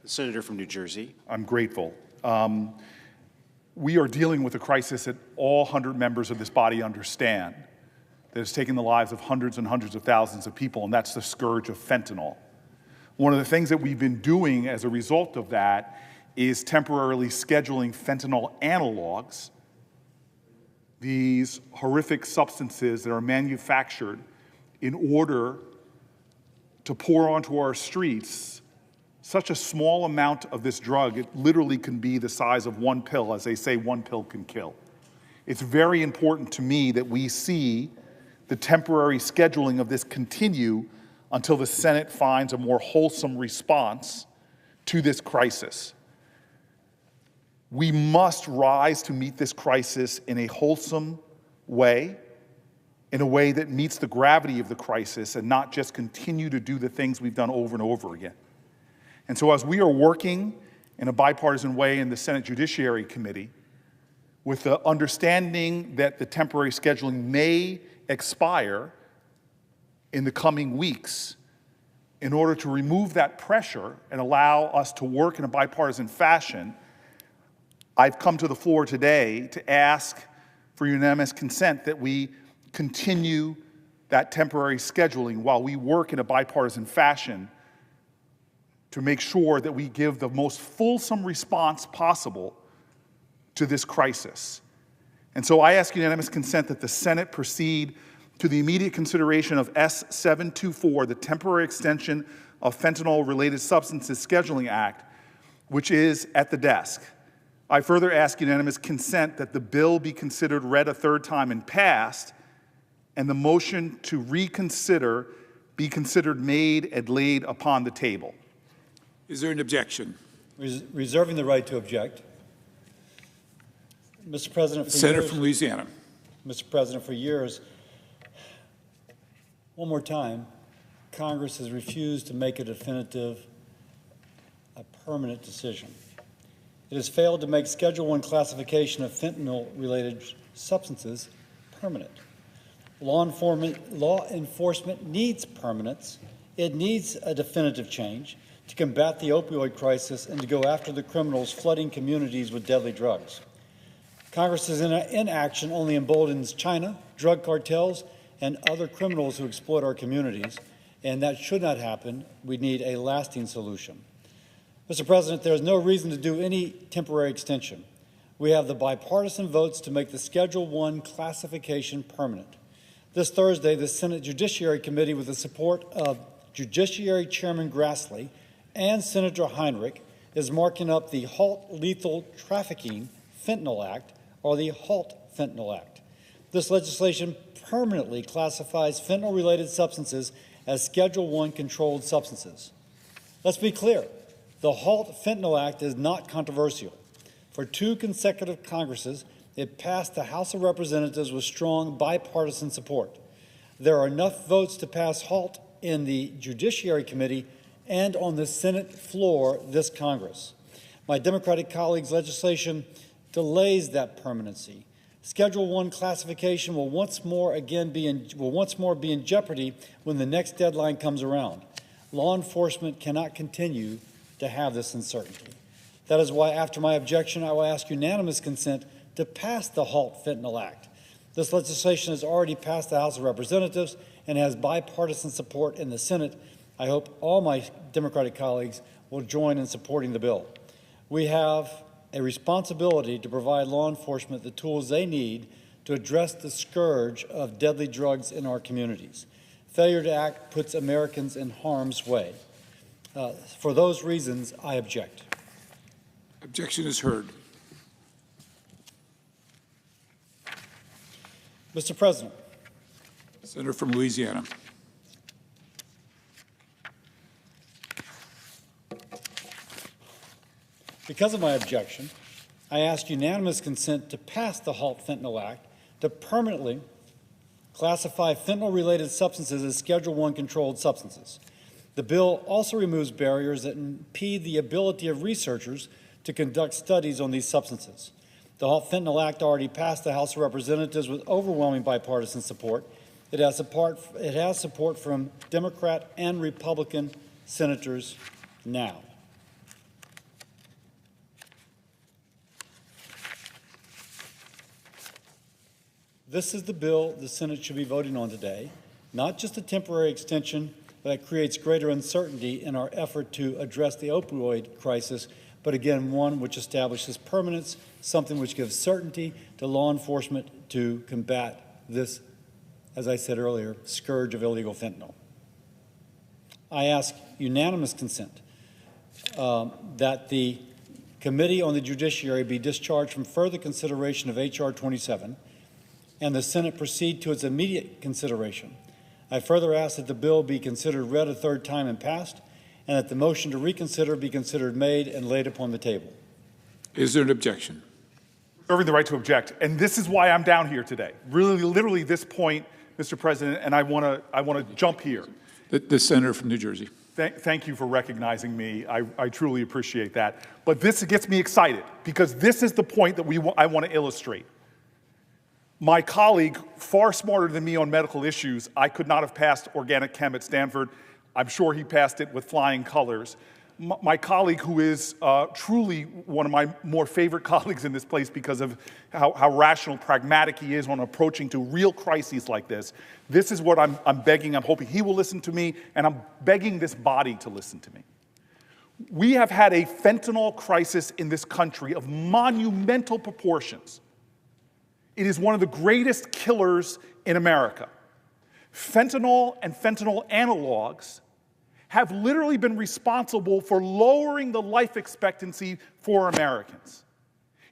Senator from New Jersey. I'm grateful. We are dealing with a crisis that all 100 members of this body understand that has taken the lives of hundreds and hundreds of thousands of people, and that's the scourge of fentanyl. One of the things that we've been doing as a result of that is temporarily scheduling fentanyl analogs, these horrific substances that are manufactured in order to pour onto our streets such a small amount of this drug, it literally can be the size of one pill. As they say, one pill can kill. It's very important to me that we see the temporary scheduling of this continue until the Senate finds a more wholesome response to this crisis. We must rise to meet this crisis in a wholesome way, in a way that meets the gravity of the crisis and not just continue to do the things we've done over and over again. And so as we are working in a bipartisan way in the Senate Judiciary Committee, with the understanding that the temporary scheduling may expire in the coming weeks, in order to remove that pressure and allow us to work in a bipartisan fashion, I've come to the floor today to ask for unanimous consent that we continue that temporary scheduling while we work in a bipartisan fashion to make sure that we give the most fulsome response possible to this crisis. And so I ask unanimous consent that the Senate proceed to the immediate consideration of S-724, the Temporary Extension of Fentanyl-Related Substances Scheduling Act, which is at the desk. I further ask unanimous consent that the bill be considered read a third time and passed, and the motion to reconsider be considered made and laid upon the table. Is there an objection? Reserving the right to object. Mr. President, Senator from Louisiana. Mr. President, for years, one more time, Congress has refused to make a definitive, permanent decision. It has failed to make Schedule I classification of fentanyl-related substances permanent. Law enforcement needs permanence. It needs a definitive change to combat the opioid crisis and to go after the criminals flooding communities with deadly drugs. Congress's inaction only emboldens China, drug cartels, and other criminals who exploit our communities, and that should not happen. We need a lasting solution. Mr. President, there is no reason to do any temporary extension. We have the bipartisan votes to make the Schedule I classification permanent. This Thursday, the Senate Judiciary Committee, with the support of Judiciary Chairman Grassley and Senator Heinrich, is marking up the Halt Lethal Trafficking Fentanyl Act, or the HALT Fentanyl Act. This legislation permanently classifies fentanyl-related substances as Schedule I controlled substances. Let's be clear, the HALT Fentanyl Act is not controversial. For 2 consecutive Congresses, it passed the House of Representatives with strong bipartisan support. There are enough votes to pass HALT in the Judiciary Committee and on the Senate floor this Congress. My Democratic colleagues' legislation delays that permanency. Schedule I classification will once more be in jeopardy when the next deadline comes around. Law enforcement cannot continue to have this uncertainty. That is why, after my objection, I will ask unanimous consent to pass the HALT Fentanyl Act. This legislation has already passed the House of Representatives and has bipartisan support in the Senate. I hope all my Democratic colleagues will join in supporting the bill. We have a responsibility to provide law enforcement the tools they need to address the scourge of deadly drugs in our communities. Failure to act puts Americans in harm's way. For those reasons, I object. Objection is heard. Mr. President. Senator from Louisiana. Because of my objection, I ask unanimous consent to pass the HALT Fentanyl Act to permanently classify fentanyl-related substances as Schedule I controlled substances. The bill also removes barriers that impede the ability of researchers to conduct studies on these substances. The HALT Fentanyl Act already passed the House of Representatives with overwhelming bipartisan support. It has support from Democrat and Republican senators now. This is the bill the Senate should be voting on today, not just a temporary extension that creates greater uncertainty in our effort to address the opioid crisis, but again, one which establishes permanence, something which gives certainty to law enforcement to combat this, as I said earlier, scourge of illegal fentanyl. I ask unanimous consent that the Committee on the Judiciary be discharged from further consideration of H.R. 27 and the Senate proceed to its immediate consideration. I further ask that the bill be considered read a third time and passed, and that the motion to reconsider be considered made and laid upon the table. Is there an objection? Reserving the right to object. And this is why I'm down here today. Really, literally this point, Mr. President, and I want to jump here. The senator from New Jersey. Thank you for recognizing me. I truly appreciate that. But this gets me excited because this is the point that I want to illustrate. My colleague, far smarter than me on medical issues, I could not have passed organic chem at Stanford. I'm sure he passed it with flying colors. My colleague, who is truly one of my more favorite colleagues in this place because of how rational, pragmatic he is on approaching to real crises like this. This is what I'm begging. I'm hoping he will listen to me, and I'm begging this body to listen to me. We have had a fentanyl crisis in this country of monumental proportions. It is one of the greatest killers in America. Fentanyl and fentanyl analogs have literally been responsible for lowering the life expectancy for Americans.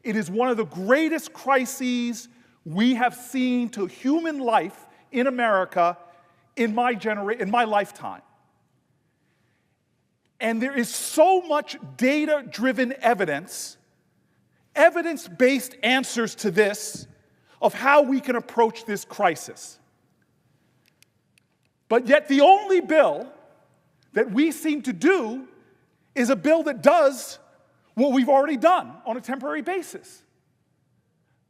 It is one of the greatest crises we have seen to human life in America in my lifetime. And there is so much data-driven evidence, evidence-based answers to this, of how we can approach this crisis. But yet the only bill that we seem to do is a bill that does what we've already done on a temporary basis.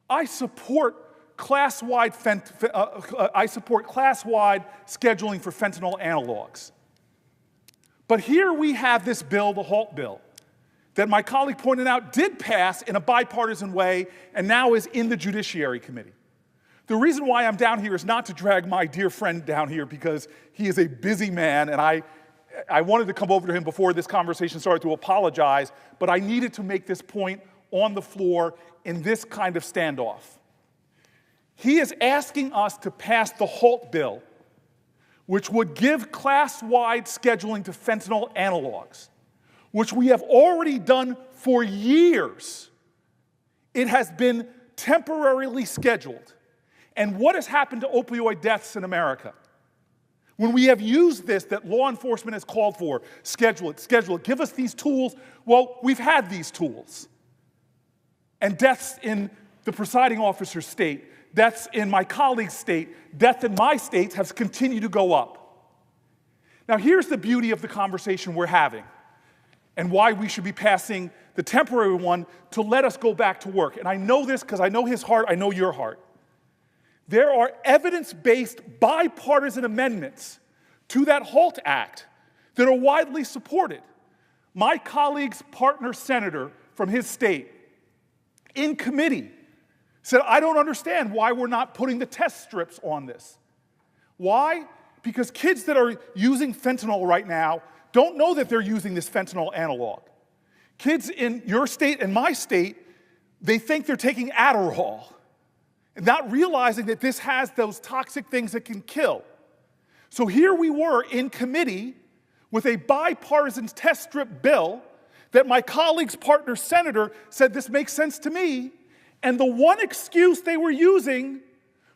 I support class-wide scheduling for fentanyl analogs. But here we have this bill, the HALT bill, that my colleague pointed out did pass in a bipartisan way and now is in the Judiciary Committee. The reason why I'm down here is not to drag my dear friend down here because he is a busy man, and I wanted to come over to him before this conversation started to apologize, but I needed to make this point on the floor in this kind of standoff. He is asking us to pass the HALT bill, which would give class-wide scheduling to fentanyl analogs, which we have already done for years. It has been temporarily scheduled. And what has happened to opioid deaths in America? When we have used this that law enforcement has called for, schedule it, give us these tools. Well, we've had these tools. And deaths in the presiding officer's state, deaths in my colleague's state, deaths in my state have continued to go up. Now, here's the beauty of the conversation we're having and why we should be passing the temporary one to let us go back to work. And I know this because I know his heart, I know your heart. There are evidence-based bipartisan amendments to that HALT Act that are widely supported. My colleague's partner senator from his state in committee said, I don't understand why we're not putting the test strips on this. Why? Because kids that are using fentanyl right now don't know that they're using this fentanyl analog. Kids in your state and my state, they think they're taking Adderall, not realizing that this has those toxic things that can kill. So here we were in committee with a bipartisan test strip bill that my colleague's partner senator said this makes sense to me, and the one excuse they were using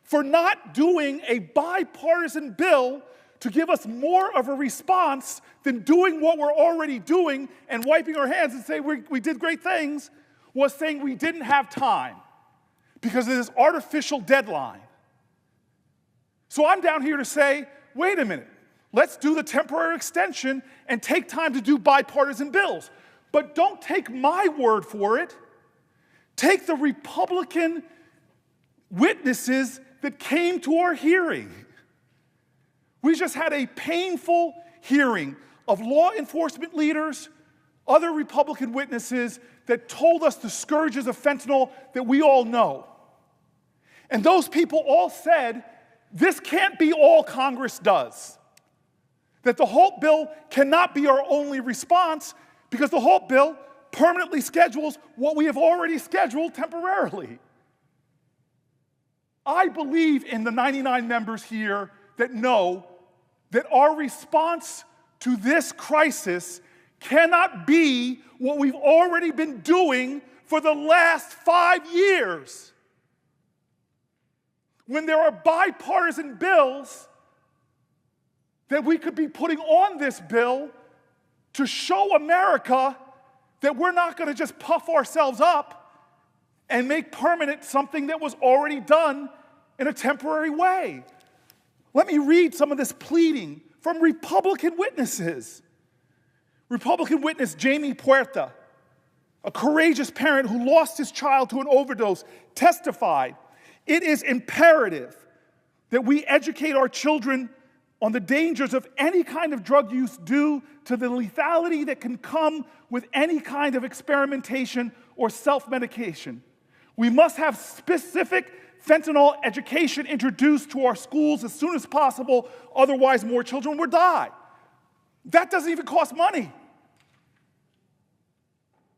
for not doing a bipartisan bill to give us more of a response than doing what we're already doing and wiping our hands and saying we did great things was saying we didn't have time because of this artificial deadline. So I'm down here to say, wait a minute, let's do the temporary extension and take time to do bipartisan bills. But don't take my word for it. Take the Republican witnesses that came to our hearing. We just had a painful hearing of law enforcement leaders, other Republican witnesses that told us the scourges of fentanyl that we all know. And those people all said, this can't be all Congress does. That the HALT bill cannot be our only response because the HALT bill permanently schedules what we have already scheduled temporarily. I believe in the 99 members here that know that our response to this crisis cannot be what we've already been doing for the last 5 years. When there are bipartisan bills that we could be putting on this bill to show America that we're not going to just puff ourselves up and make permanent something that was already done in a temporary way. Let me read some of this pleading from Republican witnesses. Republican witness Jamie Puerta, a courageous parent who lost his child to an overdose, testified, "It is imperative that we educate our children on the dangers of any kind of drug use due to the lethality that can come with any kind of experimentation or self-medication. We must have specific fentanyl education introduced to our schools as soon as possible, otherwise more children will die." That doesn't even cost money.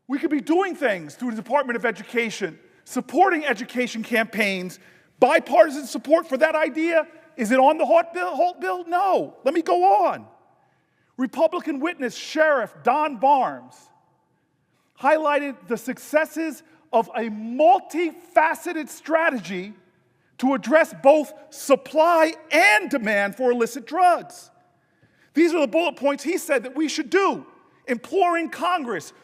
We could be doing things through the Department of Education, supporting education campaigns, bipartisan support for that idea. Is it on the HALT bill? No. Let me go on. Republican witness Sheriff Don Barnes highlighted the successes of a multifaceted strategy to address both supply and demand for illicit drugs. These are the bullet points he said that we should do, imploring Congress,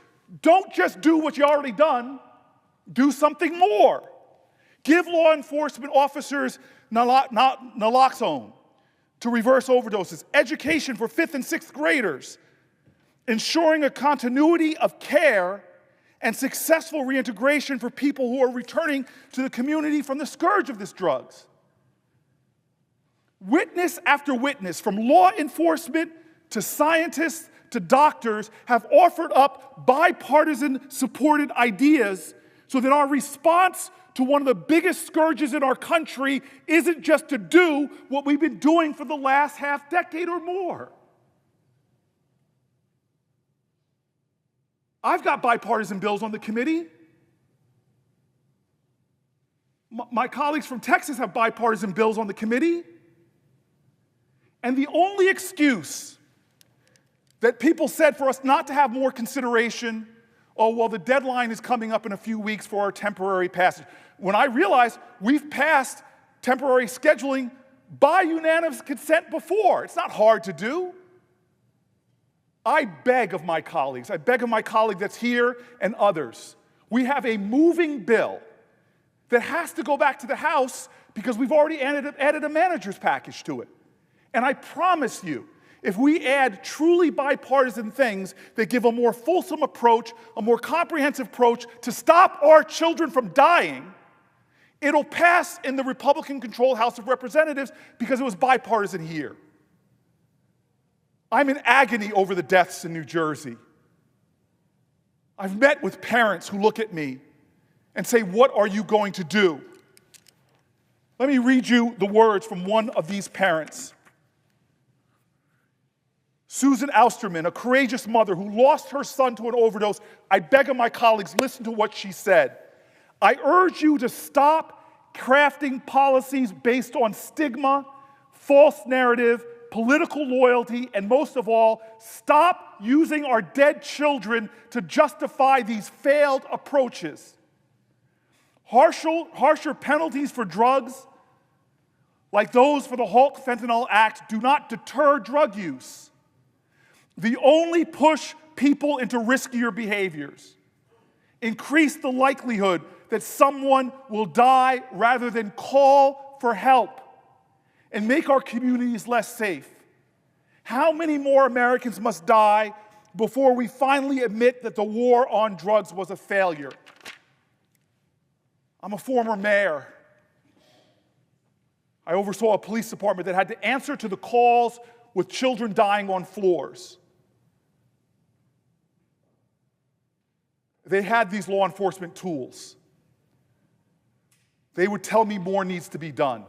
don't just do what you already done, do something more. Give law enforcement officers naloxone to reverse overdoses, education for 5th and 6th graders, ensuring a continuity of care and successful reintegration for people who are returning to the community from the scourge of these drugs. Witness after witness, from law enforcement to scientists to doctors, have offered up bipartisan supported ideas so that our response to one of the biggest scourges in our country isn't just to do what we've been doing for the last half decade or more. I've got bipartisan bills on the committee. My colleagues from Texas have bipartisan bills on the committee. And the only excuse that people said for us not to have more consideration, oh, well, the deadline is coming up in a few weeks for our temporary passage. When I realized we've passed temporary scheduling by unanimous consent before. It's not hard to do. I beg of my colleagues, I beg of my colleague that's here and others, we have a moving bill that has to go back to the House because we've already added a manager's package to it. And I promise you, if we add truly bipartisan things that give a more fulsome approach, a more comprehensive approach to stop our children from dying, it'll pass in the Republican-controlled House of Representatives because it was bipartisan here. I'm in agony over the deaths in New Jersey. I've met with parents who look at me and say, what are you going to do? Let me read you the words from one of these parents. Susan Austerman, a courageous mother who lost her son to an overdose. I beg of my colleagues, listen to what she said. I urge you to stop crafting policies based on stigma, false narrative, political loyalty, and most of all, stop using our dead children to justify these failed approaches. Harsher penalties for drugs, like those for the HALT Fentanyl Act, do not deter drug use. They only push people into riskier behaviors, increase the likelihood that someone will die rather than call for help, and make our communities less safe. How many more Americans must die before we finally admit that the war on drugs was a failure? I'm a former mayor. I oversaw a police department that had to answer to the calls with children dying on floors. They had these law enforcement tools. they would tell me more needs to be done.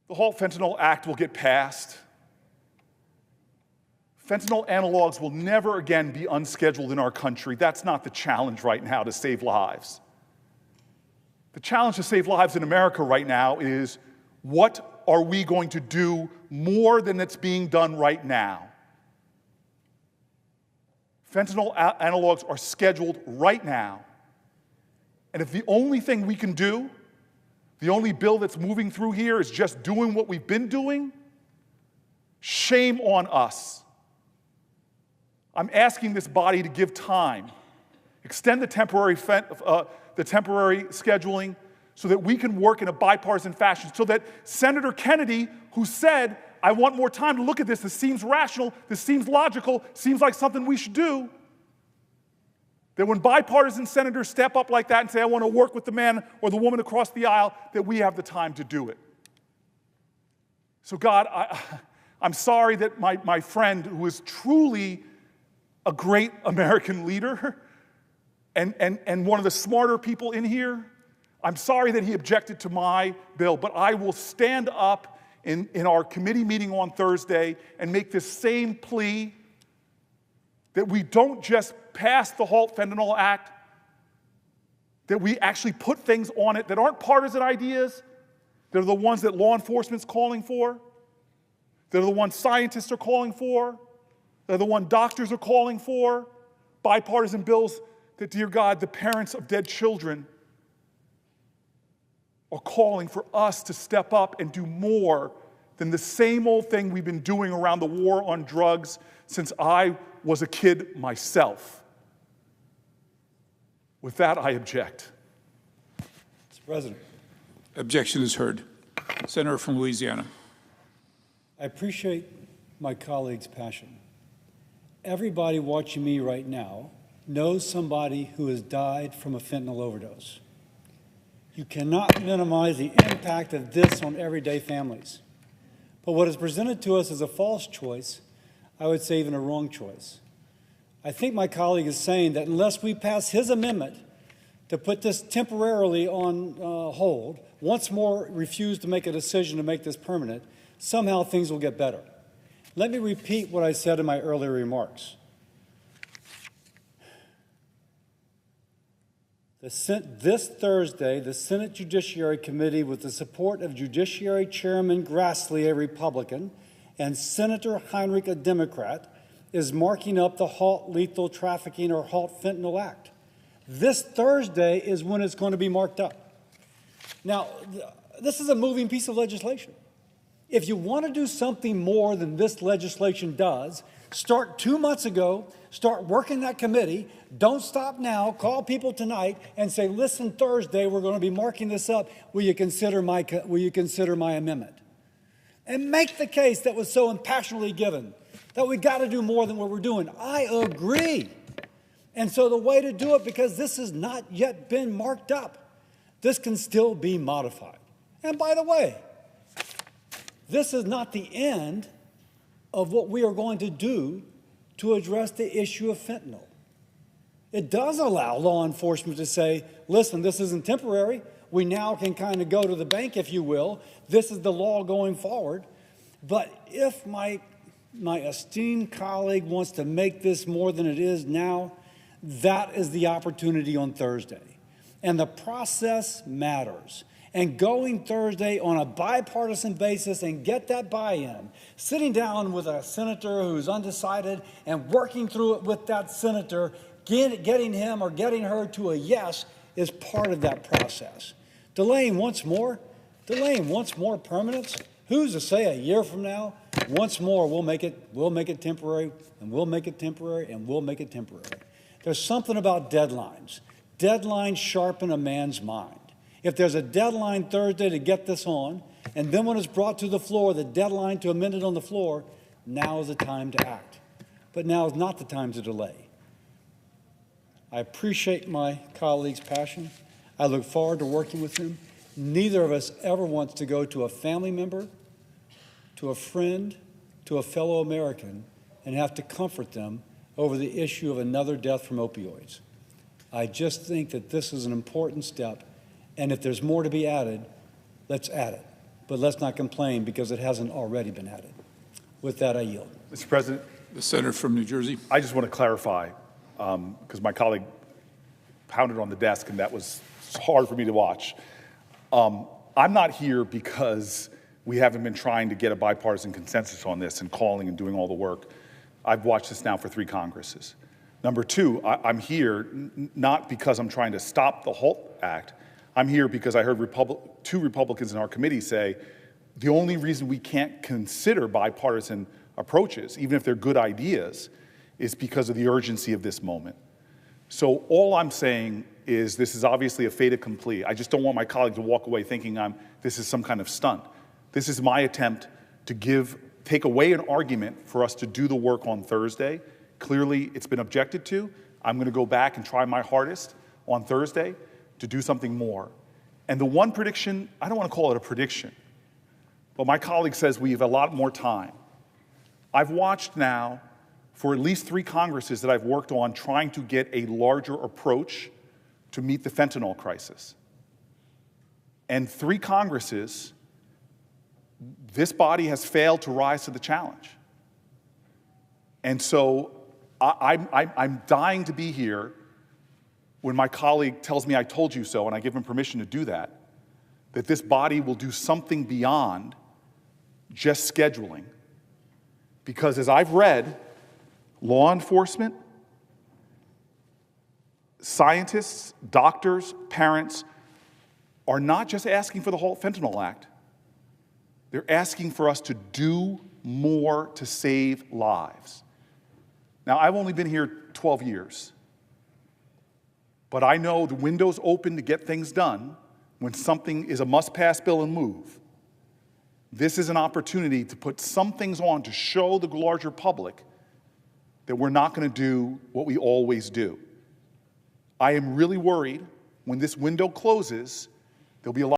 The Halt Fentanyl Act will get passed. Fentanyl analogs will never again be unscheduled in our country. That's not the challenge right now to save lives. The challenge to save lives in America right now is, what are we going to do more than it's being done right now? Fentanyl analogs are scheduled right now. And if the only thing we can do, the only bill that's moving through here is just doing what we've been doing, shame on us. I'm asking this body to give time, extend the temporary scheduling so that we can work in a bipartisan fashion, so that Senator Kennedy, who said, I want more time to look at this seems rational, this seems logical, seems like something we should do, that when bipartisan senators step up like that and say, I want to work with the man or the woman across the aisle, that we have the time to do it. So God, I'm sorry that my friend, who is truly a great American leader and one of the smarter people in here, I'm sorry that he objected to my bill, but I will stand up in our committee meeting on Thursday and make this same plea, that we don't just pass the Halt Fentanyl Act, that we actually put things on it that aren't partisan ideas, that are the ones that law enforcement's calling for, that are the ones scientists are calling for, that are the ones doctors are calling for, bipartisan bills that, dear God, the parents of dead children are calling for us to step up and do more than the same old thing we've been doing around the war on drugs since I was a kid myself. With that, I object. Mr. President. Objection is heard. Senator from Louisiana. I appreciate my colleague's passion. Everybody watching me right now knows somebody who has died from a fentanyl overdose. You cannot minimize the impact of this on everyday families. But what is presented to us as a false choice, I would say even a wrong choice. I think my colleague is saying that unless we pass his amendment to put this temporarily on hold, once more refuse to make a decision to make this permanent, somehow things will get better. Let me repeat what I said in my earlier remarks. This Thursday, the Senate Judiciary Committee, with the support of Judiciary Chairman Grassley, a Republican, and Senator Heinrich, a Democrat, is marking up the Halt Lethal Trafficking or Halt Fentanyl Act. This Thursday is when it's going to be marked up. Now, this is a moving piece of legislation. If you want to do something more than this legislation does, start 2 months ago, start working that committee, don't stop now, call people tonight and say, listen, Thursday we're going to be marking this up, will you consider my amendment? And make the case that was so impassionately given, that we got to do more than what we're doing. I agree. And so the way to do it, because this has not yet been marked up, this can still be modified. And by the way, this is not the end of what we are going to do to address the issue of fentanyl. It does allow law enforcement to say, listen, this isn't temporary. We now can kind of go to the bank, if you will. This is the law going forward. But if my esteemed colleague wants to make this more than it is now, that is the opportunity on Thursday. And the process matters. And going Thursday on a bipartisan basis and get that buy-in, sitting down with a senator who's undecided and working through it with that senator, getting him or getting her to a yes is part of that process. Delaying once more permanence, who's to say a year from now, once more we'll make it temporary, and we'll make it temporary, and we'll make it temporary. There's something about deadlines. Deadlines sharpen a man's mind. If there's a deadline Thursday to get this on, and then when it's brought to the floor, the deadline to amend it on the floor, now is the time to act. But now is not the time to delay. I appreciate my colleague's passion. I look forward to working with him. Neither of us ever wants to go to a family member, to a friend, to a fellow American, and have to comfort them over the issue of another death from opioids. I just think that this is an important step, and if there's more to be added, let's add it. But let's not complain because it hasn't already been added. With that, I yield. Mr. President, The senator from New Jersey. I just want to clarify, because my colleague pounded on the desk and that was hard for me to watch. I'm not here because we haven't been trying to get a bipartisan consensus on this and calling and doing all the work. I've watched this now for 3 Congresses. Number 2, I'm here not because I'm trying to stop the HALT Act. I'm here because I heard 2 Republicans in our committee say the only reason we can't consider bipartisan approaches, even if they're good ideas, is because of the urgency of this moment. So all I'm saying is this is obviously a fait accompli. I just don't want my colleagues to walk away thinking this is some kind of stunt. This is my attempt to take away an argument for us to do the work on Thursday. Clearly, it's been objected to. I'm going to go back and try my hardest on Thursday to do something more. And the one prediction, I don't want to call it a prediction, but my colleague says we have a lot more time. I've watched now for at least 3 Congresses that I've worked on trying to get a larger approach to meet the fentanyl crisis. And 3 Congresses, this body has failed to rise to the challenge. And so I'm dying to be here when my colleague tells me I told you so and I give him permission to do that this body will do something beyond just scheduling. Because as I've read, law enforcement, scientists, doctors, parents are not just asking for the whole Fentanyl Act. They're asking for us to do more to save lives. Now, I've only been here 12 years, but I know the window's open to get things done when something is a must-pass bill and move. This is an opportunity to put some things on to show the larger public that we're not going to do what we always do. I am really worried when this window closes, there'll be a lot